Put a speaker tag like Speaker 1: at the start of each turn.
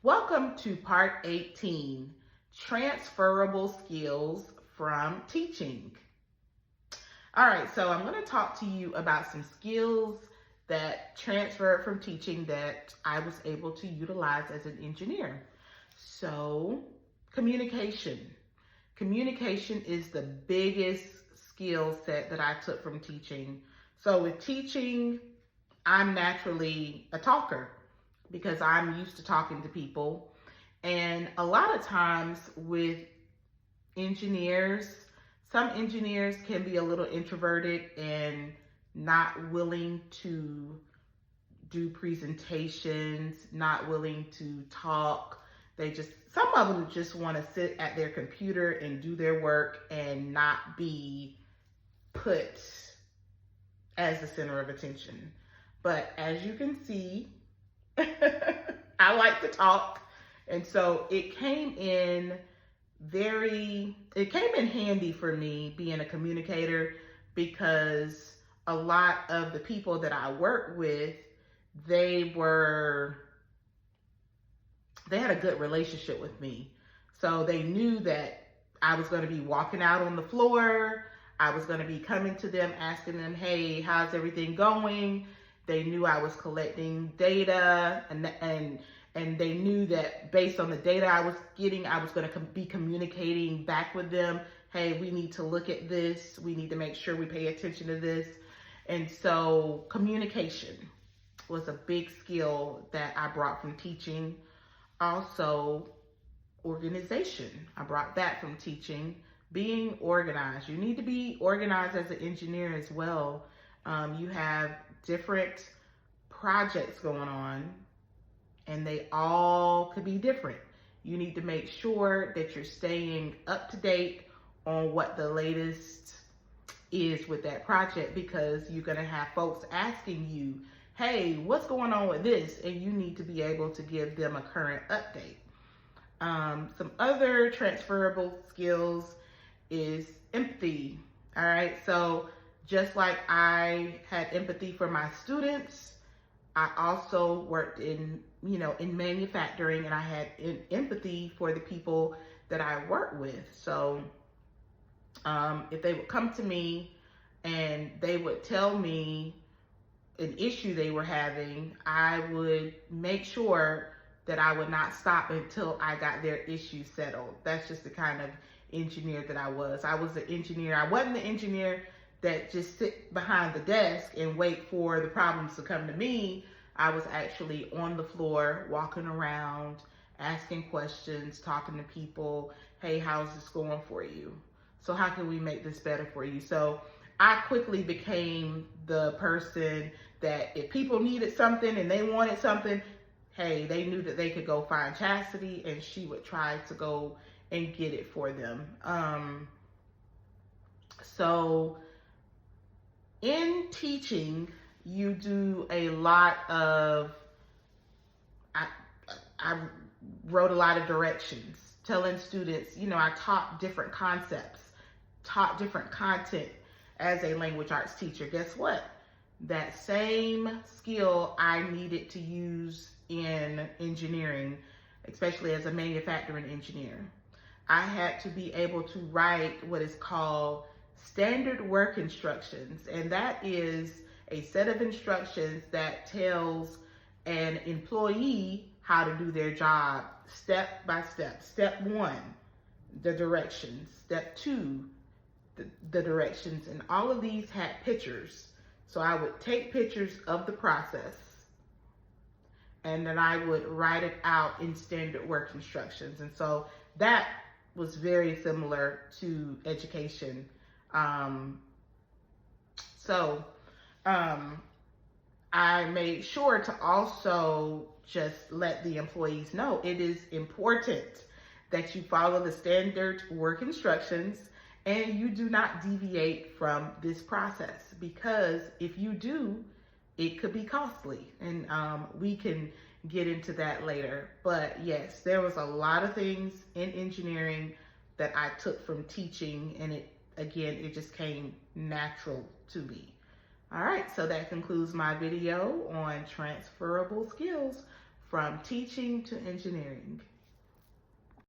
Speaker 1: Welcome to part 18, transferable skills from teaching. All right, so I'm going to talk to you about some skills that transferred from teaching that I was able to utilize as an engineer. So, communication. Communication is the biggest skill set that I took from teaching. So with teaching, I'm naturally a talker because I'm used to talking to people. And a lot of times with engineers, some engineers can be a little introverted and not willing to do presentations, not willing to talk. Some of them just want to sit at their computer and do their work and not be put as the center of attention. But as you can see, I like to talk. And so it came in handy for me being a communicator, because a lot of the people that I work with, they had a good relationship with me. So they knew that I was going to be walking out on the floor. I was going to be coming to them, asking them, hey, how's everything going? They knew I was collecting data, and they knew that based on the data I was getting, I was going to be communicating back with them. Hey, we need to look at this. We need to make sure we pay attention to this. And so communication was a big skill that I brought from teaching. Also, organization. I brought that from teaching. Being organized. You need to be organized as an engineer as well. You have different projects going on, and they all could be different. You need to make sure that you're staying up to date on what the latest is with that project, because you're going to have folks asking you, hey, what's going on with this? And you need to be able to give them a current update. Some other transferable skills is empathy. All right, so just like I had empathy for my students, I also worked in manufacturing, and I had empathy for the people that I work with. So if they would come to me and they would tell me an issue they were having, I would make sure that I would not stop until I got their issue settled. That's just the kind of engineer that I was. I was an engineer. I wasn't the engineer that just sit behind the desk and wait for the problems to come to me. I was actually on the floor, walking around, asking questions, talking to people. Hey, how's this going for you? So how can we make this better for you? So I quickly became the person that if people needed something and they wanted something, hey, they knew that they could go find Chastity, and she would try to go and get it for them. So in teaching, you do a lot of, I wrote a lot of directions, telling students, I taught different concepts, taught different content as a language arts teacher. Guess what? That same skill I needed to use in engineering, especially as a manufacturing engineer. I had to be able to write what is called standard work instructions, and that is a set of instructions that tells an employee how to do their job step by step. Step 1, the directions. Step 2, the directions. And all of these had pictures. So I would take pictures of the process, and then I would write it out in standard work instructions. And so that was very similar to education. I made sure to also just let the employees know it is important that you follow the standard work instructions and you do not deviate from this process, because if you do, it could be costly. And we can get into that later. But yes, there was a lot of things in engineering that I took from teaching, and it just came natural to me. All right, so that concludes my video on transferable skills from teaching to engineering.